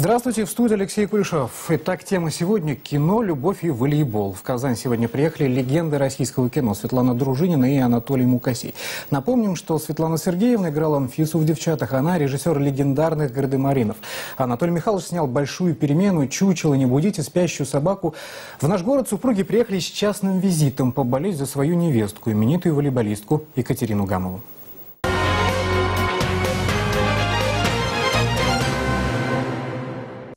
Здравствуйте, в студии Алексей Кулешов. Итак, тема сегодня – кино, любовь и волейбол. В Казань сегодня приехали легенды российского кино Светлана Дружинина и Анатолий Мукасей. Напомним, что Светлана Сергеевна играла Анфису в «Девчатах», она режиссер легендарных «Гардемаринов». Анатолий Михайлович снял «Большую перемену», «Чучело», «Не будите», «Спящую собаку». В наш город супруги приехали с частным визитом поболеть за свою невестку, именитую волейболистку Екатерину Гамову.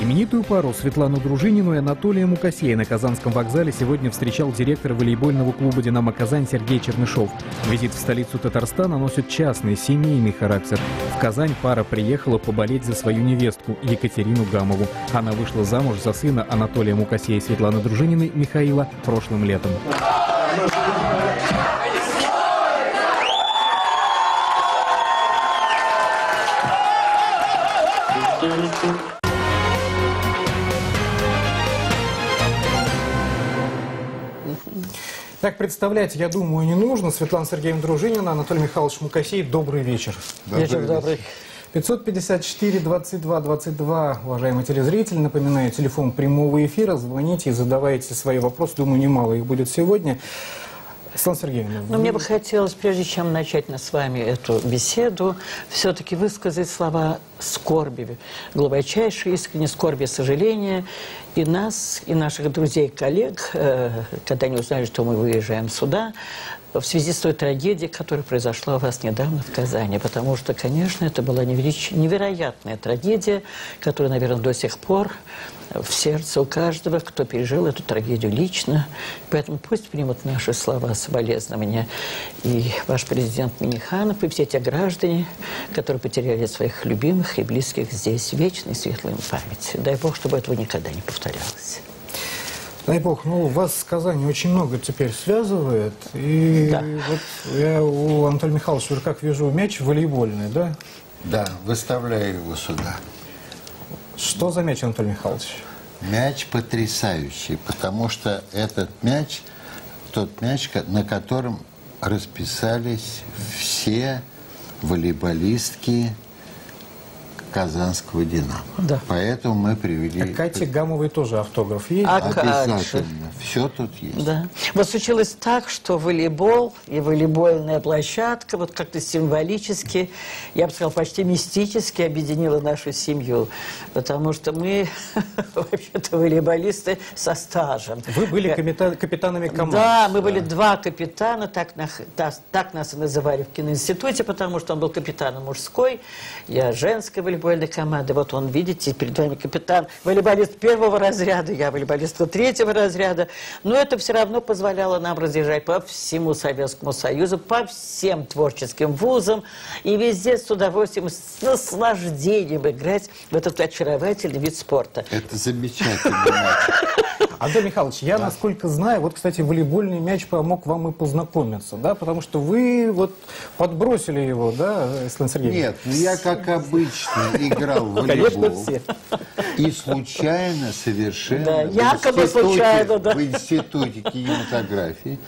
Именитую пару Светлану Дружинину и Анатолия Мукасея на Казанском вокзале сегодня встречал директор волейбольного клуба «Динамо-Казань» Сергей Чернышов. Визит в столицу Татарстана носит частный, семейный характер. В Казань пара приехала поболеть за свою невестку Екатерину Гамову. Она вышла замуж за сына Анатолия Мукасея и Светланы Дружининой Михаила прошлым летом. Так, представлять, я думаю, не нужно. Светлана Сергеевна Дружинина, Анатолий Михайлович Мукасей. Добрый вечер. Вечер добрый. 554-22-22, уважаемые телезрители. Напоминаю, телефон прямого эфира. Звоните и задавайте свои вопросы. Думаю, немало их будет сегодня. Светлана Сергеевна. Но мне бы хотелось, прежде чем начать с вами эту беседу, все-таки высказать слова скорби, глубочайшей искренней скорби, сожаления и нас, и наших друзей, коллег, когда они узнали, что мы выезжаем сюда, в связи с той трагедией, которая произошла у вас недавно в Казани. Потому что, конечно, это была невероятная трагедия, которая, наверное, до сих пор в сердце у каждого, кто пережил эту трагедию лично. Поэтому пусть примут наши слова соболезнования и ваш президент Минниханов, и все те граждане, которые потеряли своих любимых и близких здесь. Вечной светлой им память. Дай Бог, чтобы этого никогда не повторялось. Дай Бог, ну, вас с Казани очень много теперь связывает. И да. Вот я у Анатолия Михайловича в руках вижу мяч волейбольный, да? Да, выставляю его сюда. Что за мяч, Анатолий Михайлович? Мяч потрясающий, потому что этот мяч, тот мяч, на котором расписались все волейболистки Казанского «Динамо». Да. Поэтому мы привели... А Кате Гамовой тоже автограф есть? Обязательно. Все тут есть. Да. Вот случилось так, что волейбол и волейбольная площадка вот как-то символически, я бы сказала, почти мистически объединила нашу семью. Потому что мы, вообще-то, волейболисты со стажем. Вы были капитанами команды. Да, мы были два капитана, так нас и называли в киноинституте, потому что он был капитаном мужской, я женской волейбольной команды. Вот он, видите, перед вами капитан, волейболист первого разряда, я волейболист третьего разряда. Но это все равно позволяло нам разъезжать по всему Советскому Союзу, по всем творческим вузам и везде с удовольствием, с наслаждением играть в этот очаровательный вид спорта. Это замечательный матч. Анатолий Михайлович, я, насколько знаю, вот, кстати, волейбольный мяч помог вам и познакомиться, да, потому что вы вот подбросили его, да, Светлана Сергеевна? Нет, я, как обычно, играл в волейбол. И случайно совершенно, да, якобы случайно, да, в институте кинематографии,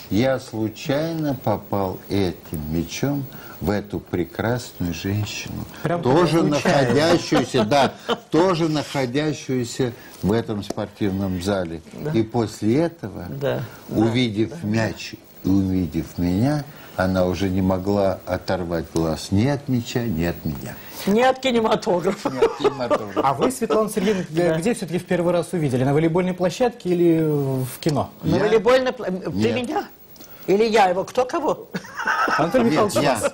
я случайно попал этим мячом в эту прекрасную женщину, прям тоже находящуюся, да, тоже находящуюся в этом спортивном зале. Да. И после этого, да, увидев мяч и увидев меня, она уже не могла оторвать глаз ни от мяча, ни от меня. Не от кинематографа. А вы, Светлана Сергеевна, где все-таки в первый раз увидели? На волейбольной площадке или в кино? На волейбольной площадке. Ты меня? Или я его? Кто кого? Анатолий Михайлович,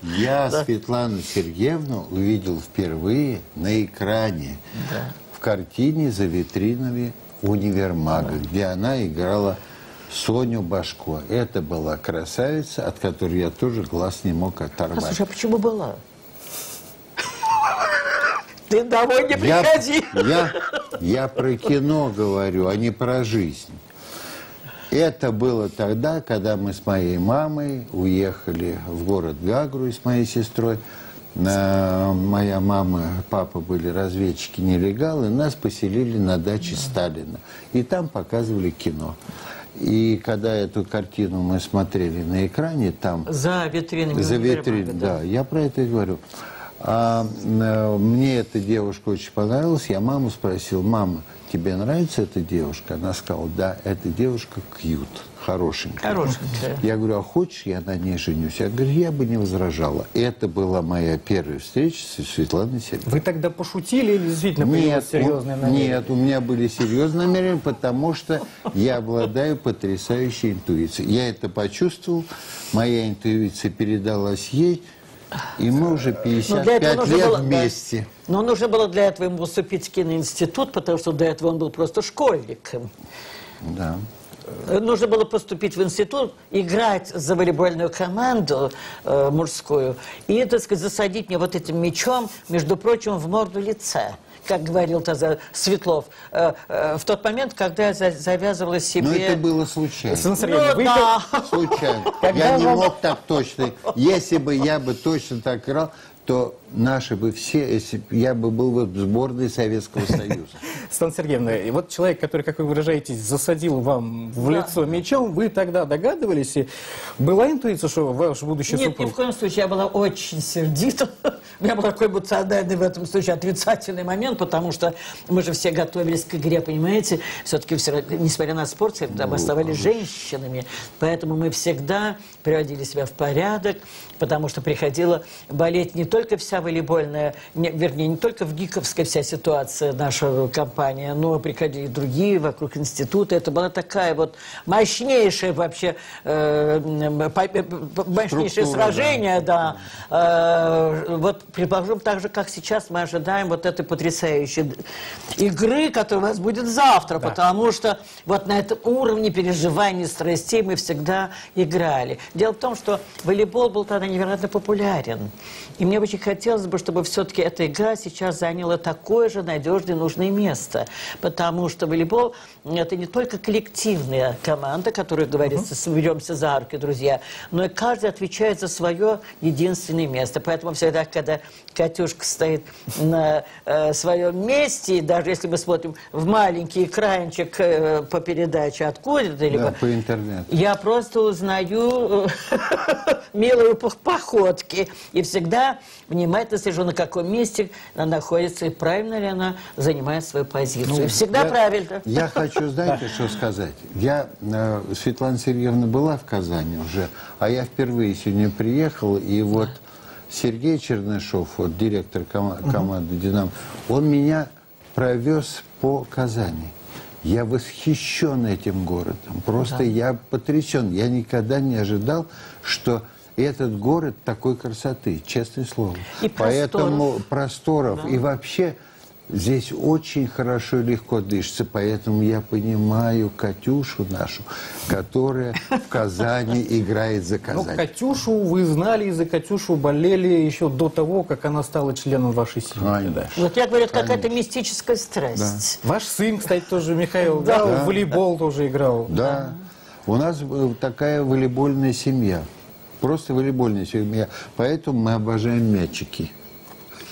я Светлану Сергеевну увидел впервые на экране, да, в картине «За витринами универмага», где она играла Соню Башко. Это была красавица, от которой я тоже глаз не мог оторвать. Слушай, а почему была? Ты домой не приходи. Я про кино говорю, а не про жизнь. Это было тогда, когда мы с моей мамой уехали в город Гагру с моей сестрой. Моя мама и папа были разведчики-нелегалы, нас поселили на даче Сталина. И там показывали кино. И когда эту картину мы смотрели на экране, там... За витринами. За витринами, да. Я про это и говорю. Мне эта девушка очень понравилась. Я маму спросил: мама, тебе нравится эта девушка? Она сказала: да, эта девушка кьют, хорошенькая. Хорошенькая. Я говорю: а хочешь, я на ней женюсь? Я говорю: я бы не возражала. Это была моя первая встреча со Светланой Сергеевной. Вы тогда пошутили или действительно появилось серьезное намерение? Нет, у меня были серьезные намерения, потому что я обладаю потрясающей интуицией. Я это почувствовал, моя интуиция передалась ей, и мы уже 55 лет вместе. Да. Но нужно было для этого ему поступить в киноинститут, потому что до этого он был просто школьником. Да. Нужно было поступить в институт, играть за волейбольную команду мужскую и, так сказать, засадить мне вот этим мячом, между прочим, в морду лица. Как говорил тогда Светлов, в тот момент, когда я завязывала себе... Но это было случайно. Случайно. Я не мог так точно. Если бы я бы точно так играл, то наши бы все, если я бы был в сборной Советского Союза. Светлана Сергеевна, и вот человек, который, как вы выражаетесь, засадил вам в лицо мечом, вы тогда догадывались, и была интуиция, что ваш будущий супруг? Нет, ни в коем случае. Я была очень сердита. У меня был такой эмоциональный в этом случае отрицательный момент, потому что мы же все готовились к игре, понимаете? Все-таки, несмотря на спорт, мы оставались женщинами. Поэтому мы всегда приводили себя в порядок, потому что приходила болеть не только вся волейбольная, вернее, не только в ГИКовская вся ситуация, наша компания, но приходили и другие вокруг института. Это была такая вот мощнейшая вообще, мощнейшее сражение, да. Вот, предположим, так же, как сейчас мы ожидаем вот этой потрясающей игры, которая у нас будет завтра, потому что вот на этом уровне переживаний, страстей мы всегда играли. Дело в том, что волейбол был тогда невероятно популярен. И мне очень хотелось бы, чтобы все-таки эта игра сейчас заняла такое же надежное, нужное место. Потому что волейбол – это не только коллективная команда, которая, говорится, соберемся за руки, друзья, но и каждый отвечает за свое единственное место. Поэтому всегда, когда Катюшка стоит на своем месте, и даже если мы смотрим в маленький экранчик по передаче откуда-то, либо по интернету, я просто узнаю милые походки. И всегда внимательно слежу, на каком месте она находится, и правильно ли она занимает свою позицию. Всегда правильно. Я хочу, знаете, что сказать? Светлана Сергеевна была в Казани уже, а я впервые сегодня приехал, и вот Сергей Чернышов, вот директор команды «Динамо», он меня провез по Казани. Я восхищен этим городом. Просто я потрясен. Я никогда не ожидал, что этот город такой красоты, честное слово. И поэтому просторов. И вообще здесь очень хорошо и легко дышится. Поэтому я понимаю Катюшу нашу, которая в Казани играет за Казань. Ну, Катюшу вы знали, и за Катюшу болели еще до того, как она стала членом вашей семьи. Да. Вот я говорю, это какая-то мистическая страсть. Да. Ваш сын, кстати, тоже, Михаил, в волейбол тоже играл. Да. У нас такая волейбольная семья. Просто волейбольная семья. Поэтому мы обожаем мячики.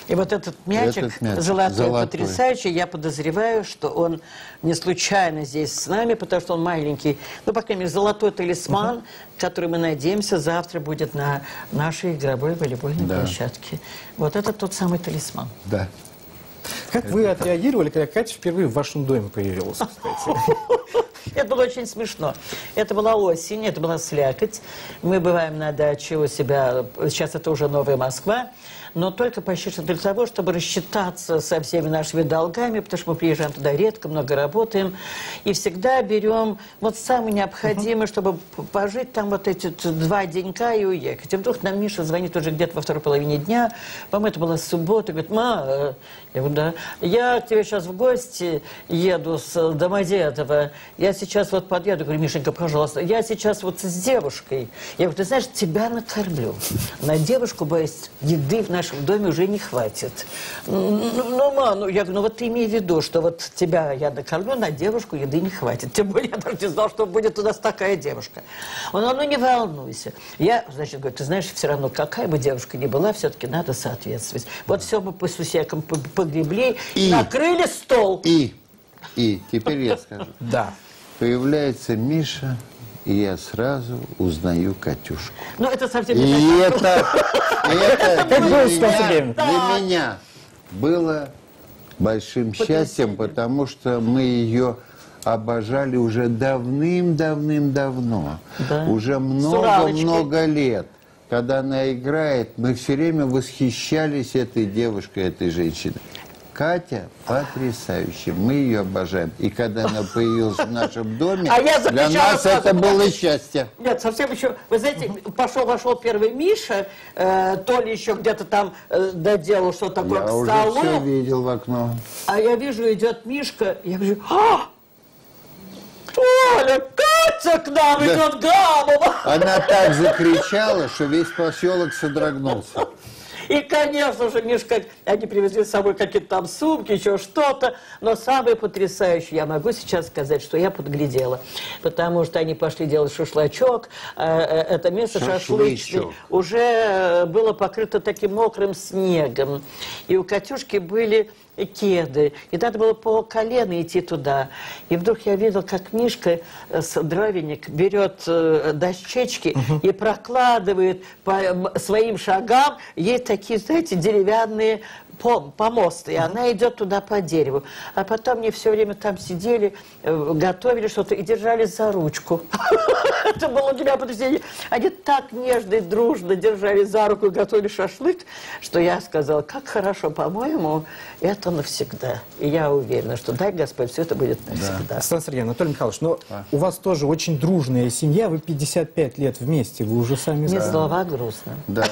И вот этот мячик, золотой, потрясающий, я подозреваю, что он не случайно здесь с нами, потому что он маленький, ну, по крайней мере, золотой талисман, который, мы надеемся, завтра будет на нашей игровой волейбольной площадке. Вот это тот самый талисман. Да. Как вы отреагировали, когда Катя впервые в вашем доме появилась, кстати? Это было очень смешно. Это была осень, это была слякоть. Мы бываем на даче у себя, сейчас это уже Новая Москва, но только почти что для того, чтобы рассчитаться со всеми нашими долгами, потому что мы приезжаем туда редко, много работаем, и всегда берем вот самое необходимое, чтобы пожить там вот эти 2 денька и уехать. И вдруг нам Миша звонит уже где-то во второй половине дня, по-моему, это была суббота, говорит: ма, я говорю: да, я к тебе сейчас в гости еду с Домодедова, я сейчас вот подъеду, говорю: Мишенька, пожалуйста, я сейчас вот с девушкой, я говорю: ты знаешь, тебя накормлю, на девушку, боюсь, еды в нашем доме уже не хватит. Ну, ма, ну, я говорю: ну вот ты имей в виду, что вот тебя я накормлю, на девушку еды не хватит, тем более я даже не знал, что будет у нас такая девушка. Он говорит: ну не волнуйся. Я, значит, говорю: ты знаешь, все равно, какая бы девушка ни была, все-таки надо соответствовать. Вот все мы по сусекам погребли, накрыли стол. И теперь я скажу. Да. Появляется Миша и я сразу узнаю Катюшку. Ну, это совсем И не так. это Как было, для Светлана Сергеевна? меня было большим счастьем, потому что мы ее обожали уже давным-давным-давно. Да. Уже много-много лет. Когда она играет, мы все время восхищались этой девушкой, этой женщиной. Катя потрясающая, мы ее обожаем. И когда она появилась в нашем доме, для нас это было счастье. Нет, совсем еще, вы знаете, вошел первый Миша, то ли еще где-то там доделал, что такое к Я уже столу. все видел в окно. А я вижу, идет Мишка, я говорю, Толя, Катя к нам идет, Гамова! Она так закричала, что весь поселок содрогнулся. И, конечно же, Мишка, они привезли с собой какие-то там сумки, еще что-то. Но самое потрясающее, я могу сейчас сказать, что я подглядела. Потому что они пошли делать шашлачок. Это место шашлычное уже было покрыто таким мокрым снегом. И у Катюшки были кеды. И надо было по колено идти туда. И вдруг я видел, как Мишка, дровяник, берет дощечки и прокладывает по своим шагам ей такие, знаете, деревянные помосты. И она идет туда по дереву. А потом мне все время там сидели, готовили что-то и держались за ручку. Это было для меня потрясение. Они так нежно и дружно держались за руку и готовили шашлык, что я сказала, как хорошо, по-моему, это навсегда. И я уверена, что дай Господь, все это будет навсегда. Светлана Сергеевна, Анатолий Михайлович, но у вас тоже очень дружная семья, вы 55 лет вместе, вы уже сами Не знаете. слова грустно. Да.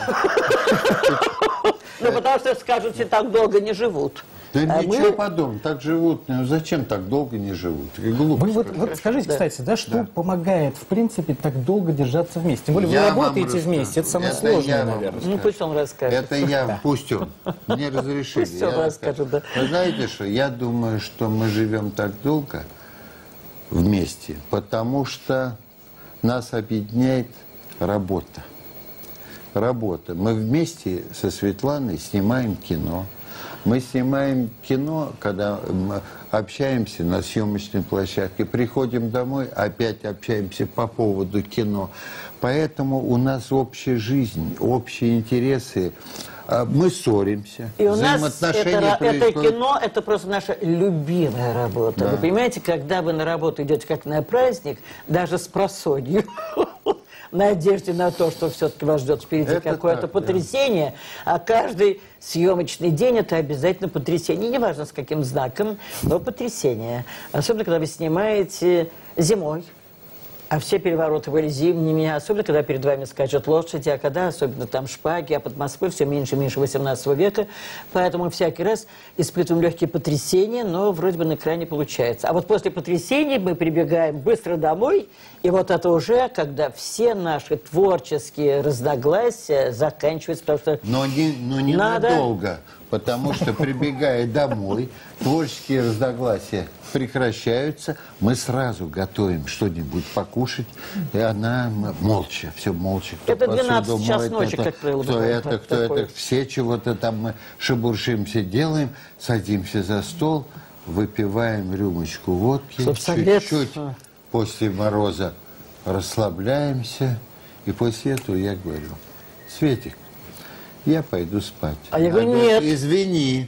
Ну, потому что, скажут, все так долго не живут. Да А ничего мы- подобного, так живут. Ну, зачем так долго не живут? Глупо. Вы вот скажите, кстати, да, что помогает, в принципе, так долго держаться вместе? Тем более вы Я вам работаете расскажу. вместе, это самое Это сложное, я вам наверное. Ну, пусть он расскажет. Это я, пусть он. Мне разрешили. Пусть он я расскажет, расскажу. да. Вы знаете что, я думаю, что мы живем так долго вместе, потому что нас объединяет работа. Работа. Мы вместе со Светланой снимаем кино. Мы снимаем кино, когда мы общаемся на съемочной площадке, приходим домой, опять общаемся по поводу кино. Поэтому у нас общая жизнь, общие интересы. Мы ссоримся. И у нас Взаимоотношения это происходят. кино, это просто наша любимая работа. Да. Вы понимаете, когда вы на работу идете как на праздник, даже с просонью, надежде на то, что все-таки вас ждет впереди Это какое-то так, потрясение, а каждый съемочный день это обязательно потрясение. Неважно с каким знаком, но потрясение. Особенно, когда вы снимаете зимой. А все перевороты были зимними, особенно, когда перед вами скачут лошади, а когда, особенно там шпаги, а под Москвой все меньше и меньше 18 века. Поэтому всякий раз испытываем легкие потрясения, но вроде бы на экране получается. А вот после потрясений мы прибегаем быстро домой, и вот это уже, когда все наши творческие разногласия заканчиваются, потому что Но не надо- надолго, потому что, прибегая домой, творческие разногласия прекращаются, мы сразу готовим что-нибудь покушать, и она молча, все молча. Кто Это 12 посуду час моет, ночи, как правило, кто бывает это, кто такое. это, все чего-то там мы шебуршимся делаем, садимся за стол, выпиваем рюмочку водки, Чтоб согреться. чуть-чуть после мороза расслабляемся, и после этого я говорю, Светик, я пойду спать. А я говорю, Она говорит, нет. извини,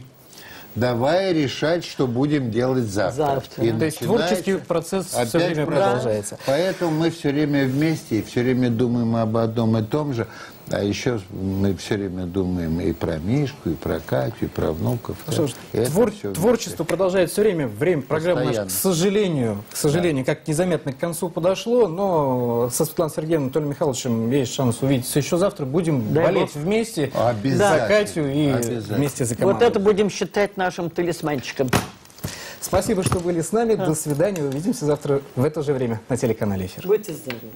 давай решать, что будем делать завтра. Завтра. И То есть начинается творческий процесс все опять время процесс. продолжается. Поэтому мы все время вместе и все время думаем об одном и том же. А еще мы все время думаем и про Мишку, и про Катю, и про внуков. Что ж, И это всё творчество продолжает все время. Время программы нашей, Постоянно. к сожалению, как незаметно к концу подошло, но со Светланой Сергеевной и Анатолием Михайловичем есть шанс увидеться еще завтра. Будем Дай болеть Бог. вместе Обязательно. за Катю и Обязательно. вместе за вот команду. это будем считать нашим талисманчиком. Спасибо, что были с нами. До свидания. Увидимся завтра в это же время на телеканале «Эфир». Будьте здоровы.